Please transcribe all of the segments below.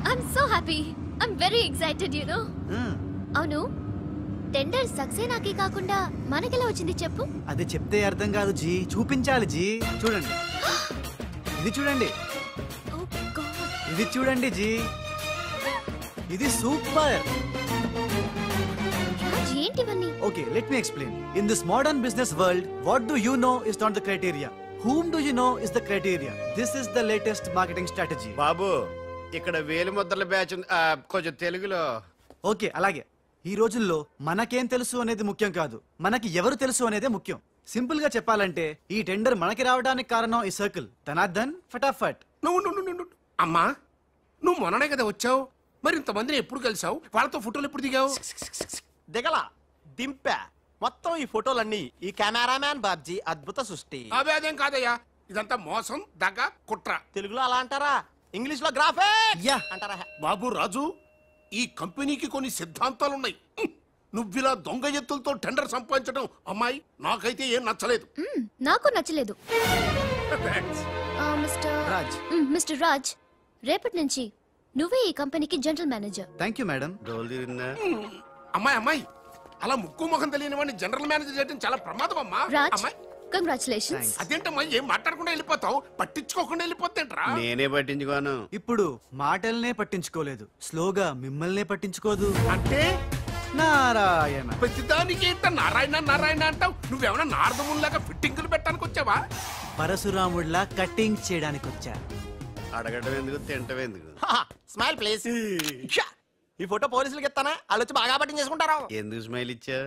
I'm so happy. I'm very excited, you know. అవును tender సక్సేనాకి కాకుండా మనకెలా వచ్చింది చెప్పు. అది చెప్తే అర్థం కాదు జీ, చూపించాలి జీ. చూడండి, ఇది చూడండి, ఇది చూడండి జీ, ఇది super. ఏంటివన్నీ? Okay, let me explain. In this modern business world, what do you know is not the criteria. Whom do you know is the criteria. This is the latest marketing strategy. బాబు, ఇక్కడ వేలి ముద్రల batch కొంచెం తెలుగులో. Okay, అలాగే. ఈ రోజుల్లో మనకేం తెలుసు అనేది ముఖ్యం కాదు, మనకి ఎవరు తెలుసు అనేదే ముఖ్యం. సింపుల్ గా చెప్పాలంటే ఈ టెండర్ మనకి రావడానికి కారణం ఈ సర్కిల్. ధనార్దన్ ఫటాఫట్. నువ్వు అమ్మా, నువ్వు మొన్ననే కదా వచ్చావు, మరి ఇంతమందిని ఎప్పుడు కలిసావు? వాళ్ళతో ఫోటోలు ఎప్పుడు దిగావు? దిగలా, దింపా. మొత్తం ఈ ఫోటోలన్నీ ఈ కెమెరామ్యాన్ బాబ్జీ అద్భుత సృష్టి. అవే అదేం కాదయ్యా, ఇదంతా మోసం, దగ్గ, కుట్ర. తెలుగులో అలా అంటారా, ఇంగ్లీష్ లో గ్రాఫే అంటారా? బాబు రాజు, ఈ కంపెనీకి కొన్ని సిద్ధాంతాలున్నాయి. నువ్విలా దొంగ ఎత్తులతో టెండర్ సంపాదించడం అమ్మాయి నాకైతే ఏం నచ్చలేదు. నాకు నచ్చలేదు. మిస్టర్ రాజ్, రేపటి నుంచి నువ్వే ఈ కంపెనీకి general manager. Thank you madam. అమ్మాయి అలా ముక్కు ముఖం తెలియని వాడిని జనరల్ మేనేజర్ చేయడం చాలా ప్రమాదం అమ్మా. రాజ్, కంగ్రాచులేషన్స్. అదేంటమ్మా, ఏం మాట్లాడకుండా వెళ్ళిపోతావు, పట్టించుకోకుండా వెళ్ళిపోతేంట్రా? నేనే పట్టించుకోను. ఇప్పుడు మాటల్నే పట్టించుకోలేదు, స్లోగా మిమ్మల్నే పట్టించుకోదు అంటే నారాయణ. ప్రతిదానికి ఏంట నారాయణ నారాయణ అంటావు? నువ్వేమన్నా నారదముల్లాగా ఫిట్టింగులు పెట్టడానికి వచ్చావా? పరశురాముడిలా కటింగ్ చేయడానికి వచ్చా. అడగటం ఎందుకు, తింటం ఎందుకు? Smile please. ఈ ఫోటో పోలీసులకి ఇస్తానా, వాళ్ళు వచ్చి బాగా పట్టించేసుకుంటారు. ఎందుకు స్మైల్ ఇచ్చా?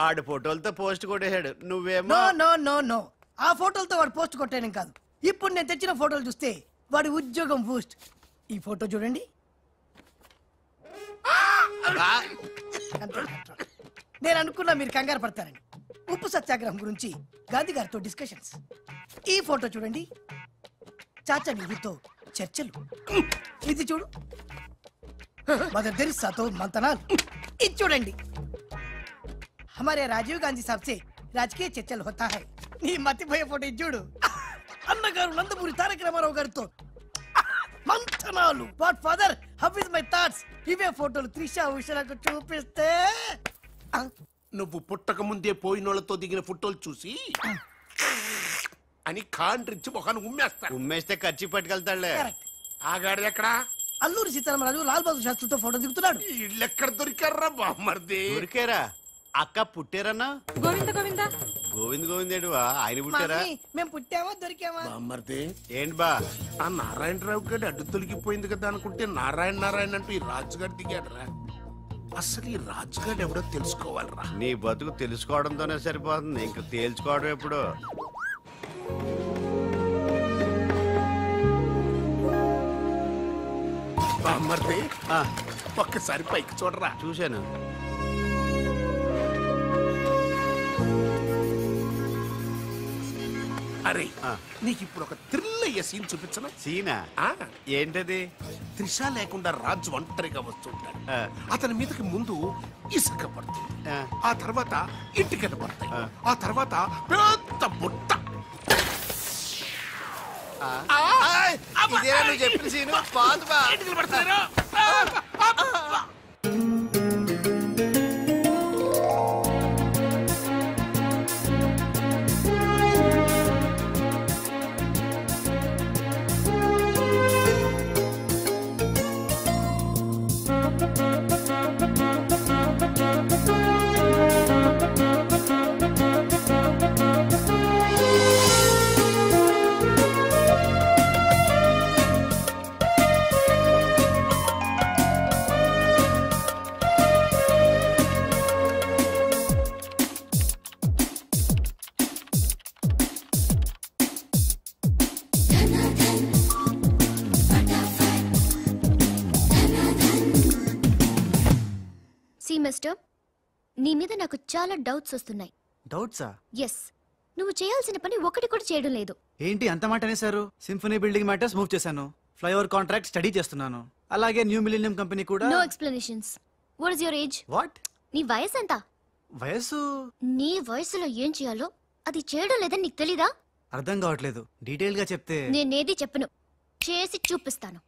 ఆడు ఫోటోలతో పోస్ట్ కొట్టేశాడు, నువ్వేమో. నో నో నో, ఆ ఫోటోలతో వాడు పోస్ట్ కొట్టేయడం కాదు. ఇప్పుడు నేను తెచ్చిన ఫోటోలు చూస్తే వాడి ఉద్యోగం బూస్ట్. ఈ ఫోటో చూడండి. నేను అనుకున్నా మీరు కంగారు పడతారని. ఉప్పు సత్యాగ్రహం గురించి గాంధీ గారితో డిస్కషన్స్. ఈ ఫోటో చూడండి, చాచా నెహ్రూతో చర్చలు. ఇది చూడు, మదర్ తెరిసాతో మంతనాలు. ఇది చూడండి, हमारे राजीव गांधी साहब से राजकीय चर्चल होता है. నీ మతిపోయే ఫోటో ఇది చూడు, అన్నగారు నందమూరి తారక రామారావు గారితో మంతనాలు. What father, how is my thoughts. ఇవే ఫోటోలు త్రిషా ఉషలకు చూపిస్తే నువ్వు పుట్టక ముందే పోయినోళ్లతో దిగిన ఫోటోలు చూసి అని కాండ్రించి మొహాన్ని ఉమ్మేస్తాను. ఉమ్మేస్తే ఖర్చు పట్టుకెళ్తాడులే. ఆగాడు ఎక్కడ? అల్లూరి సీతారామరాజు లాల్ బహదూర్ శాస్త్రితో ఫోటో దిగుతున్నాడు. వీళ్ళు ఎక్కడ దొరికారా బామ్మర్ది? దొరికారా? అక్క పుట్టారన్నా? గోవింద గోవింద గోవింద్ గోవిందేడువా, ఆయన పుట్టారా? మేము పుట్టామా దొరికామా? బామ్మర్ది ఏంటి బా, ఆ నారాయణరావు గారి అడ్డు తొలగిపోయింది కదా అనుకుంటే నారాయణ నారాయణ అంటూ ఈ రాజుగారు దిగాడరా. అసలు ఈ రాజుగారు ఎవడో తెలుసుకోవాలరా. నీ బతుకు తెలుసుకోవడంతోనే సరిపోతుంది, ఇంక తేల్చుకోవడం ఎప్పుడు? బామ్మర్ది ఒక్కసారి పైకి చూడరా. చూశాను. అరే, నీకు ఇప్పుడు ఒక థ్రిల్ అయ్యే సీన్ చూపించను. సీనా? ఏంటది? త్రిష లేకుండా రాజు ఒంటరిగా వస్తుంటాడు. అతని మీదకి ముందు ఇసుక పడుతుంది, ఆ తర్వాత ఇటుకలు పడతాయి, ఆ తర్వాత పెద్ద బుట్ట. ఇదేనా నువ్వు చెప్పిన సీను? బాగుంది బా. ఇటుకలు పడతారు. మిస్టర్, నీ మీద నాకు చాలా డౌట్స్ వస్తున్నాయి. డౌట్సా? ఎస్, నువ్వు చేయాల్సిన పని ఒకటి కూడా చేయడం లేదు. ఏంటి అంత మాట అనేసారు? సింఫనీ బిల్డింగ్ మ్యాటర్స్ మూవ్ చేశాను, ఫ్లైఓవర్ కాంట్రాక్ట్ స్టడీ చేస్తున్నాను, అలాగే న్యూ మిలీనియం కంపెనీ కూడా. No explanations. What is your age? What? నీ వయసు ఎంత? వయసు? నీ వయసులో ఏం చేయాలో అది చేయడం లేదని నీకు తెలీదా? అర్థం కావట్లేదు, డీటెయిల్ గా చెప్తే. నేనేది చెప్పను. చేసి చూపిస్తాను.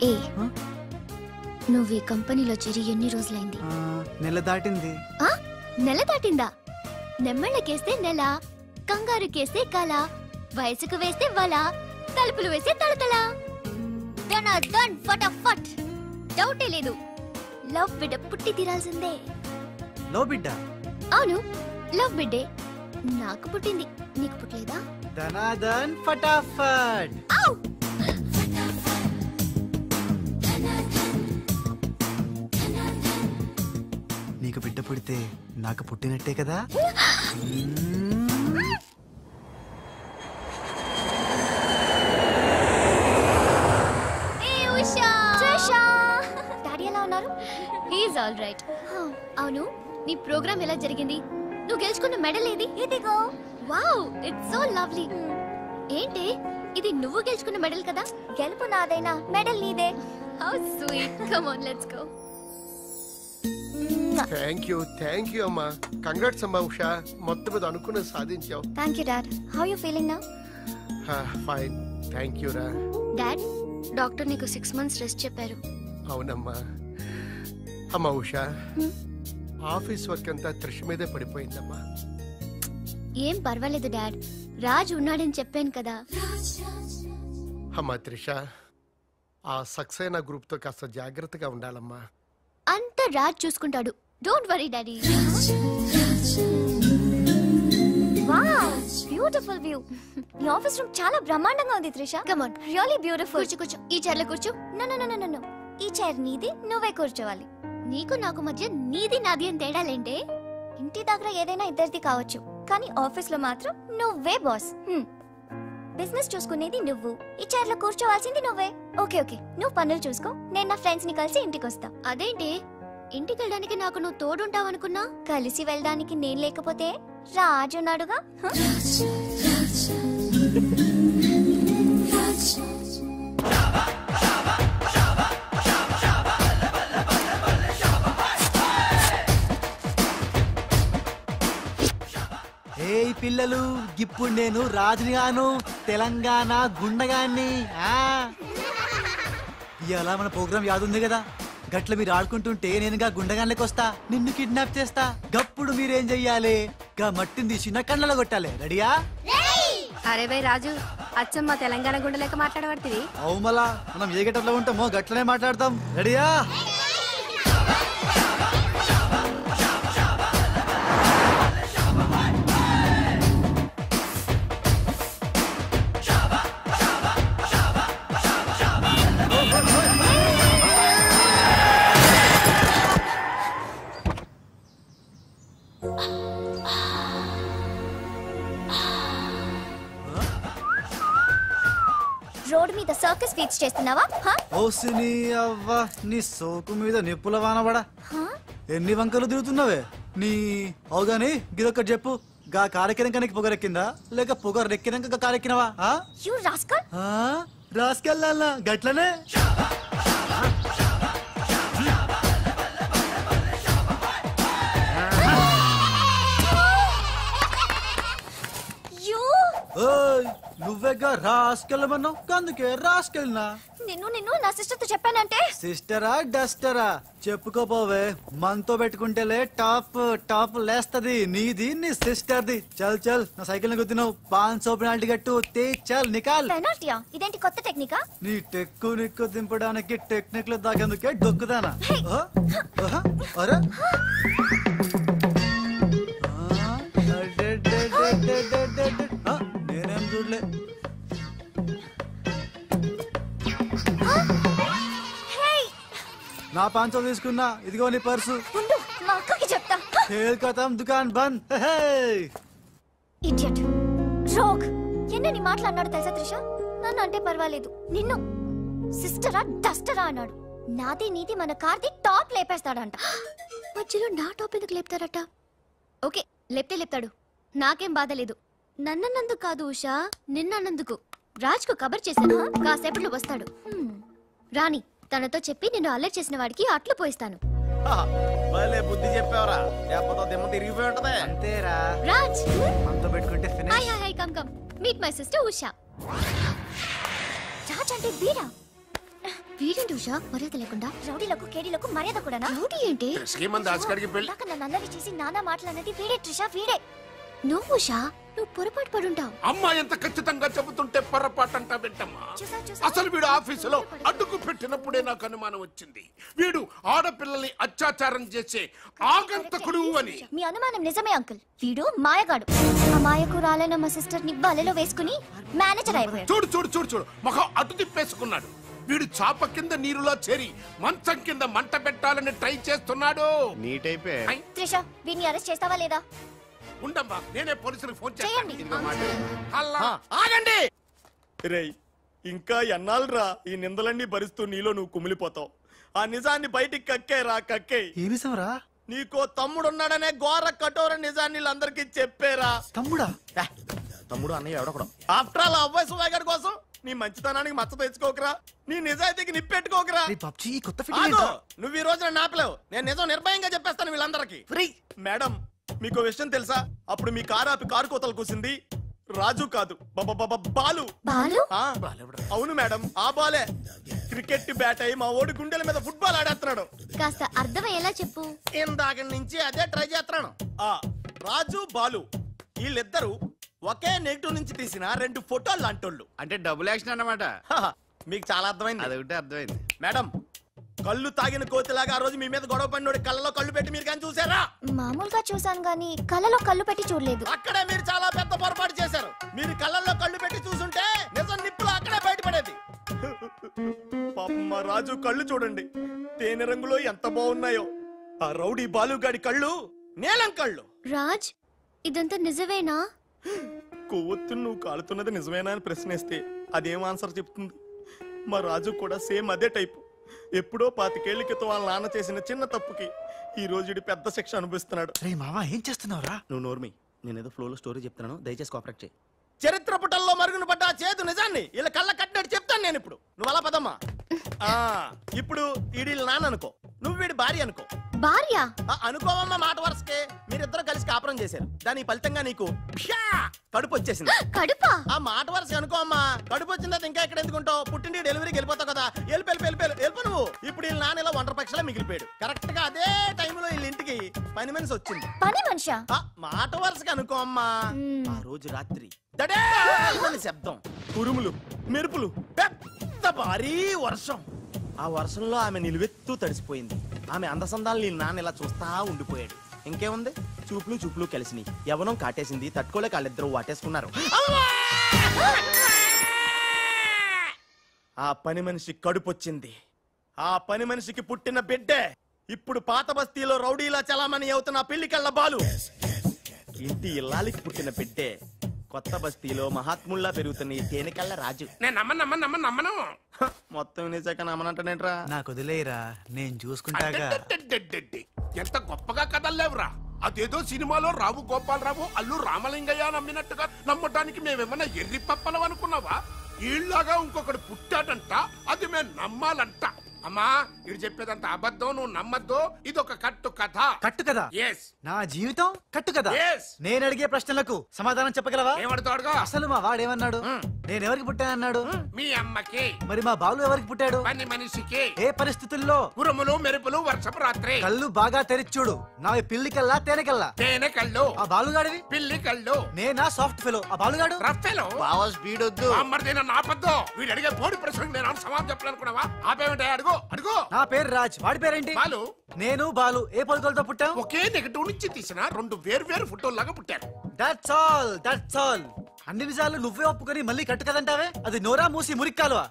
ఏ నువ్వు ఈ కంపెనీలో చేరి ఎన్ని రోజులైంది? నెల దాటింది. నెల దాటిందా? నెమ్మళ్ళకేస్తే నెల, కంగారుకేస్తే కల, వయసుకు వేస్తే వల, తలుపులు వేస్తే తలతల. డన్ ఫటాఫట్. డౌటే లేదు, లవ్ బిడ్డ పుట్టి తీరాల్సిందే. లో బిడ్డ? అవును, లవ్ బిడ్డే నాకు పుట్టింది, నీకు పుట్టలేదా? ధనాధన్ ఫటాఫట్. నీకు బిడ్డ పుడితే నాకు పుట్టినట్టే కదా. డాడీ ఎలా ఉన్నారు? He's all right. అవును, నీ ప్రోగ్రామ్ ఎలా జరిగింది? నువ్వు గెలుచుకున్న మెడల్ ఏది? ఇదిగో. Wow, it's so lovely. ఏంటి ఇది, నువ్వు గెలుచుకున్న మెడల్ కదా? గెలుపు నాదైనా మెడల్ నీదే. How sweet. Come on, let's go. Thank you అమ్మా. కంగ్రాట్స్ అమ్మా ఉషా, మొత్తం మీద అనుకున్నది సాధించావు. Thank you dad. How you feeling now? Fine, thank you రా. డాడ్, డాక్టర్ నీకు 6 months రెస్ట్ చెప్పారు. అవునమ్మా. అమ్మా ఉషా, ఆఫీస్ వర్క్ అంతా త్రిష మీదే పడిపోయిందమ్మా. ఏం పర్వాలేదు డాడ్, రాజ్ ఉన్నాడని చెప్పాను కదా. అమ్మా త్రిష, ఆ సక్సేనా గ్రూప్ తో కాస్త జాగ్రత్తగా ఉండాలమ్మా. అంతా రాజ్ చూసుకుంటాడు, don't worry daddy. Wow, beautiful view. ఈ ఆఫీస్ రూమ్ చాలా బ్రహ్మాండంగా ఉంది Trisha. Come on, really beautiful. కూర్చో, ఈ చైర్ లో కూర్చో. నో, ఈ చైర్ నీది, నువ్వే కూర్చోవాలి. నీకు నాకు మధ్య నీది నాది అని తేడాలేంటే? ఇంటి దగ్గర ఏదైనా ఇద్దరిది కావచ్చు, కానీ ఆఫీస్ లో మాత్రం నువ్వే బాస్. బిజినెస్ చూసుకునేది నువ్వు, ఈ చైర్ లో కూర్చోవాల్సింది నువ్వే. ఓకే, నువ్వు పనులు చూసుకో, నేను నా ఫ్రెండ్స్ ని కలిసి ఇంటికి వస్తా. అదేంటి, ఇంటికి వెళ్ళడానికి నాకు నువ్వు తోడుంటావు అనుకున్నా? కలిసి వెళ్ళడానికి నేను లేకపోతే రాజు ఉన్నాడుగా. ఏయ్ పిల్లలు, ఇప్పుడు నేను రాజుని గాను, తెలంగాణ గుండగాన్ని. ఇవాళ మన ప్రోగ్రామ్ యాదుంది కదా, గట్ల మీరు ఆడుకుంటుంటే నేనుగా గుండగాన్లకి వస్తా, నిన్ను కిడ్నాప్ చేస్తా. గప్పుడు మీరేం చెయ్యాలి? గా మట్టిని తీసి నా కళ్ళలో కొట్టాలి. రెడీయా? అరే బై రాజు, అచ్చమ్మ తెలంగాణ గుండెలేక మాట్లాడబడుతుంది. అవుమలా, మనం ఏ గట్టలో ఉంటామో గట్లనే మాట్లాడతాం. రెడీయా? రోడ్ మీద సర్కస్ ఫీట్స్ చేస్తున్నావా? ఓసిని అవ్వ, నీ సోకు మీద నిప్పుల వానబడా. ఎన్ని వంకలు తిరుగుతున్నావే నీ. అవుగాని గిదొక్కటి చెప్పు, గా కారెక్కినాక నీకు పొగరెక్కిందా, లేక పొగరెక్కినాక కారెక్కినవా? రాసుకెళ్ళాలా గట్లనే. నువ్వేగా రాసుకెళ్ళమన్నావు, అందుకే రాసుకెళ్ళినా. నిన్ను నా సిస్టర్ తో చెప్పానంటే. సిస్టరా డస్టరా చెప్పుకోపోవే, మనతో పెట్టుకుంటేలే టాప్ లేస్తది నీది, నీ సిస్టర్ది. చల్ నా సైకిల్ గుద్దినావు, 500 పెనాల్టీ కట్టు. చల్ నికాల్. పెనాల్టీయా? ఇదేంటి కొత్త టెక్నికా? నీ నిక్కు దింపడానికి టెక్నిక్ లో దాకేందుకే డొక్కుదానా? అరే నేనేం చూడలే. నా 500 తీసుకున్నా, ఇదిగో నీ పర్సు. మా అక్కకి చెప్తా. ఖతం దుకాన్ బంద్. Idiot, rogue. ఎన్నని మాట్లాడినాడు తెలుసా త్రిష? నన్ను అంటే పర్వాలేదు, నిన్ను సిస్టరా డస్టరా అన్నాడు. నాది నీది మన కార్ది టాప్ లేపేస్తాడంట. మధ్యలో నా టాప్ ఎందుకు లేపుతారట? ఓకే, లేపుతాడు, నాకేం బాధ లేదు. నన్నన్నందుకు కాదు ఉషా, నిన్నన్నందుకు. రాజ్కు కబర్ చేశాను, కాసేపట్లో వస్తాడు. రాణి, తనతో చెప్పి నిన్ను అల్లరి చేసిన వాడికి అట్లు పోయిస్తాను. బుద్ధి చెప్పావరా, లేకపోతే దిమ్మ తిరిగిపోయి ఉంటది. అంతేరా, రాజ్ మనతో పెట్టుకుంటే hi hi hi, come come meet my sister Usha. Raj అంటే వీడా? వీడేంటి ఉషా మర్యాద లేకుండా? రౌడీలకు కేడీలకు మర్యాద కూడా. రౌడీ ఏంటి? శ్రీమంత్ దాస్కడికి పెళ్లి నన్ను అల్లరి చేసి నానా మాటలన్నది వీడే ట్రిషా, వీడే. నువ్వు ఉషా, నువ్వు పొరపాటు పడుంటావు. అమ్మా ఎంత ఖచ్చితంగా చెబుతుంటే పొరపాటు అంటా వింటమ్మా. అసలు వీడు ఆఫీసులో అడ్డుకు పెట్టినప్పుడే నాకు అనుమానం వచ్చింది. వీడు ఆడపిల్లల్ని అత్యాచారం చేసే ఆగంతకుడు అని. మీ అనుమానం నిజమే అంకుల్. వీడు మాయగాడు. ఆ మాయకురాలైన మా సిస్టర్ ని బలలో వేసుకుని మేనేజర్ అయిపోయాడు. చూడు చూడు చూడు చూడు, మొహం అటు తిప్పేసుకున్నాడు. వీడు చాప కింద నీరులో చేరి మంచం కింద మంట పెట్టాలని ట్రై చేస్తున్నాడు. నీట్ అయిపోయి త్రిష, వీడిని అరెస్ట్ చేస్తావా లేదా? ఉండమ్మా, నేనే పోలీసులకు ఫోన్ చేయండి. చేస్తాను. ఆగండి రేయ్, ఇంకా ఎన్నాళ్ళరా ఈ నిందలన్నీ భరిస్తూ నీలో నువ్వు కుమిలిపోతావు. ఆ నిజాన్ని బయటికి కక్కేరా, కక్కే. ఏ విషయంరా? నీకో తమ్ముడున్నాడనే ఘోర కఠోర నిజాన్ని వీళ్ళందరికీ చెప్పేరా. తమ్ముడా? తమ్ముడు అన్నయ్య ఎవడొకడు. ఆఫ్టర్ ఆల్ అవ్వై సుబాయ్ గారి కోసం నీ మంచితనానికి మచ్చ తెచ్చుకోకరా, నీ నిజాయితీకి నిప్పెట్టుకోకరా. పబ్జీ కొత్త నువ్వు ఈ రోజున నాపలేవు. నేను నిజం నిర్భయంగా చెప్పేస్తాను వీళ్ళందరికీ. మేడం, మీకు విషయం తెలుసా? అప్పుడు మీ కారు ఆపి కారు కోతలు కూసింది రాజు కాదు, బాలు. బాలు? అవును మేడం, ఆ బాలే క్రికెట్ బ్యాట్ అయి మా ఓడి గుండెల మీద ఫుట్బాల్ ఆడేస్తున్నాడు. కాస్త అర్థమయ్యేలా చెప్పు. ఇందాక నుంచి అదే ట్రై చేస్తున్నాను. ఆ రాజు బాలు వీళ్ళిద్దరు ఒకే నెగిటివ్ నుంచి తీసిన 2 ఫోటోలు లాంటోళ్ళు. అంటే డబుల్ యాక్షన్ అన్నమాట. మీకు చాలా అర్థమైంది. అదొకటి అర్థమైంది. మేడం, కళ్ళు తాగిన కోతిలాగా ఆ రోజు మీ మీద గొడవ పడినోడి కళ్ళలో కళ్ళు పెట్టి మీరు కానీ చూసారా? మామూలుగా చూసాను గానీ కళ్ళలో కళ్ళు పెట్టి చూడలేదు. అక్కడే మీరు చాలా పెద్ద పొరపాటు చేశారు. మీరు కళ్ళల్లో కళ్ళు పెట్టి చూసుంటే నిజం నిప్పులు అక్కడే బయటపడేది. పాపం మా రాజు కళ్ళు చూడండి, తేనె రంగులో ఎంత బాగున్నాయో. ఆ రౌడీ బాలుగాడి కళ్ళు నీలం కళ్ళు. రాజ్, ఇదంతా నిజమేనా? కొవ్వొత్తు నువ్వు కాలుతున్నది నిజమేనా అని ప్రశ్నిస్తే అదేం ఆన్సర్ చెప్తుంది? మా రాజు కూడా సేమ్ అదే టైపు. ఎప్పుడో 25 ఏళ్ల క్రితం వాళ్ళ నాన్న చేసిన చిన్న తప్పుకి ఈ రోజు పెద్ద శిక్ష అనుభవిస్తున్నాడు. రే మావా, ఏం చేస్తున్నావురా? నువ్వు నోర్మి, నేనేదో ఫ్లోలో స్టోరీ చెప్తున్నాను, దయచేసి కోఆపరేట్ చేయి. చరిత్ర పుటల్లో మరుగున పడ్డ ఆ చేదు నిజాన్ని ఇలా కళ్ళ కట్టినట్టు చెప్తాను నేను ఇప్పుడు. నువ్వు అలా పదమ్మా. ఇప్పుడు ఈడి నాన్న అనుకో, నువ్వు వీడి భార్య అనుకో. భార్య? అనుకోవమ్మా, మాట వరుసకే మీరిద్దరు కలిసి కాపురం చేశారు. దాని ఫలితంగా నీకు కడుపు వచ్చేసింది. కడుపా? ఆ మాట వరుస అనుకో అమ్మా. కడుపు వచ్చిన తర్వాత ఇంకా ఎక్కడ ఎందుకుంటావు? పుట్టింటి డెలివరీకి వెళ్ళిపోతావు కదా. వెళ్ళిపో నువ్వు. ఇప్పుడు వీళ్ళ నాన్న ఇలా ఒంటరి పక్షలా మిగిలిపోయాడు. కరెక్ట్ గా అదే టైంలో వీళ్ళ ఇంటికి పని మనిషి వచ్చింది. పని మనిషా? మాట వరుసగా అనుకో అమ్మా. ఆ రోజు రాత్రి శబ్దం, ఉరుములు, మెరుపులు, పెద్ద భారీ వర్షం. ఆ వర్షంలో ఆమె నిలువెత్తు తడిసిపోయింది. ఆమె అందసందాలు నీ నాన్న ఇలా చూస్తా ఉండిపోయాడు. ఇంకేముంది, చూపులు కలిసినాయి. యవనం కాటేసింది, తట్టుకోలేక వాళ్ళిద్దరూ వాటేసుకున్నారు. ఆ పని మనిషి కడుపొచ్చింది. ఆ పని మనిషికి పుట్టిన బిడ్డే ఇప్పుడు పాత బస్తీలో రౌడీలా చలామణి అవుతున్న పెళ్లికెళ్ళ బాలు. ఇంటి ఇల్లాలికి పుట్టిన బిడ్డే కొత్త బస్తీలో మహాత్ముల్లా పెరుగుతున్న ఈ తేనెకళ్ళ రాజు. నేను నమ్మను. మొత్తం నిజాక నమ్మనంటేనేట్రా? నాకు వదిలేరా, నేను చూసుకుంటాగా. ఎంత గొప్పగా కథల్లేవురా. అదేదో సినిమాలో రావు గోపాలరావు అల్లు రామలింగయ్య నమ్మినట్టుగా నమ్మటానికి మేమేమన్నా ఎర్రి పప్పలం అనుకున్నావా? ఈళ్ళగా ఇంకొకడు పుట్టాడంట, అది మేము నమ్మాలంట. అమ్మా, ఇది చెప్పేదంత అబద్ధం, నువ్వు నమ్మద్దు. ఇదొక కట్టు కథ. కట్టు కదా? ఎస్. నా జీవితం కట్టు కదా? Yes. నేను అడిగే ప్రశ్నలకు సమాధానం చెప్పగలవా? ఏమడతాడుగా? అసలు మా వాడేమన్నాడు? నేను ఎవరికి పుట్టానన్నాడు? మీ అమ్మకి. మరి మా బాలు ఎవరికి పుట్టాడు? పని మనిషికి. ఏ పరిస్థితుల్లో? ఉరుములు మెరుపులు వర్షపు రాత్రి. కళ్ళు బాగా తెరిచూడు. నావి పిల్లి కల్లా తేనె కల్లా? తేనె కళ్ళు. ఆ బాలుగాడివి? పిల్లి కళ్ళు. నేనా సాఫ్ట్ ఫెలో? ఆ బాలుగాడు రఫెలో. బావా స్పీడ్ వద్దు. అమ్మర్దైనా నాపద్దు. వీడు అడిగే పోడి ప్రశ్నకు నేను సమాధానం చెప్పాలనుకున్నావా? ఆపేమిటే? అడుగు. నా పేరు రాజ్, వాడి పేరేంటి? బాలు. నేను బాలు ఏ పొలకలతో పుట్టాం? ఒకే నెగటివ్ నుంచి తీసిన 2 వేర్వేరు ఫోటోల్లాగా పుట్టారు. That's all. అన్ని నిజాలు నువ్వే ఒప్పుకొని మళ్ళీ కట్టు కదంటావే? అది నోరా మూసి మురిక్కాలువా?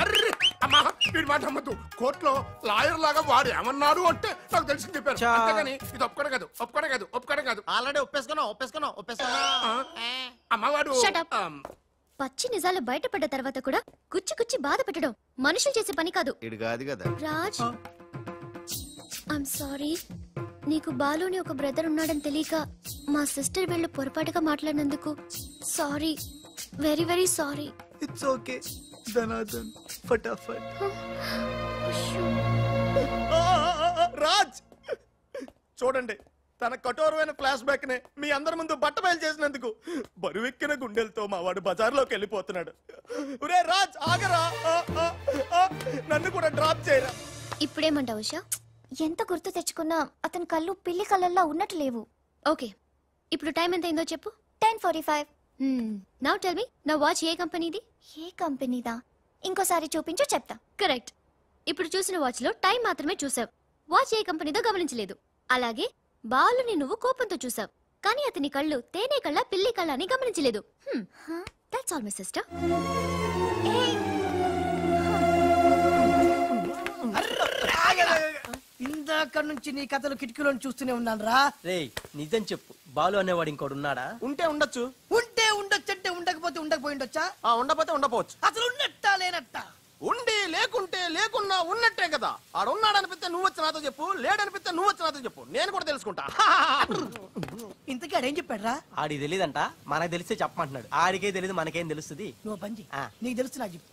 అర్రే అమ్మా, వీడి మాట నమ్మద్దు. కోర్టులో లాయర్ లాగా వాడు ఏమన్నారు అంటే నాకు తెలిసి చెప్పారు. అంతేగాని ఇది ఒప్పుకోవడం కాదు. ఆల్రెడీ ఒప్పేసుకున్నావు. అమ్మవాడు Shut up. పచ్చి నిజాలు బయటపడ్డ తర్వాత కూడా గుచ్చి గుచ్చి బాధ పెట్టడం మనుషులు చేసే పని కాదు. ఇడు కాదు కదా. Raj, I'm sorry. నీకు బాలుని ఒక బ్రదర్ ఉన్నాడని తెలియక మా సిస్టర్ వీళ్ళు పొరపాటుగా మాట్లాడినందుకు sorry, very very sorry. It's okay ధనాధన్, ఫటాఫట్. రాజ్ చూడండి, తన కఠోరమైన ఫ్లాష్ బ్యాక్ నే మీ అందరి ముందు బట్టబయలు చేసినందుకు బరువెక్కిన గుండెలతో మా వాడు బజార్లోకి వెళ్ళిపోతున్నాడు. ఒరే రాజ్ ఆగరా, నన్ను కూడా డ్రాప్ చేయరా. ఇప్పుడేమంటావు ఉషా? ఎంత గుర్తు తెచ్చుకున్నా అతని కళ్ళు పిల్లి కళ్ళల్లో ఉన్నట్టు లేవు. ఓకే, ఇప్పుడు టైం ఎంత అయిందో చెప్పు. 10:45. నౌ టెల్ మీ, నా వాచ్ ఏ కంపెనీది? ఏ కంపెనీదా? ఇంకోసారి చూపించు చెప్తా. కరెక్ట్. ఇప్పుడు చూసిన వాచ్ లో టైం మాత్రమే చూసావు, వాచ్ ఏ కంపెనీదో గమనించలేదు. అలాగే బాలుని నువ్వు కోపంతో చూసావు, కానీ అతని కళ్ళు తేనె కళ్ళ పిల్లి కళ్ళ అని గమనించలేదు. That's all my sister. ఇందాక నుంచి నీ కథలు కిటికీలో చూస్తూనే ఉన్నాను రా. రేయ్ నిజం చెప్పు, బాలు అనేవాడు ఇంకోడు ఉన్నాడా? ఉంటే ఉండొచ్చు, ఉంటే ఉండొచ్చంటే ఉండకపోతే ఉండకపోయి ఉండొచ్చా? ఉండపోతే ఉండపోవచ్చు. అసలు ఉన్నట్టా లేనట్టా? ఉండి లేకుంటే లేకున్నా ఉన్నట్టే కదా. ఆడున్నాడనిపిస్తే నువ్వు వచ్చి నాతో చెప్పు, లేడనిపిస్తే నువ్వు వచ్చి నాతో చెప్పు, నేను కూడా తెలుసుకుంటా. ఇంతకీ ఆడేం చెప్పాడు రా? ఆడికి తెలీదంట, మనకు తెలిస్తే చెప్పమంటున్నాడు. ఆడికే తెలీదు, మనకేం తెలుస్తుంది? నువ్వు పని చెయ్. నీకు తెలుసు నాకు చెప్పు.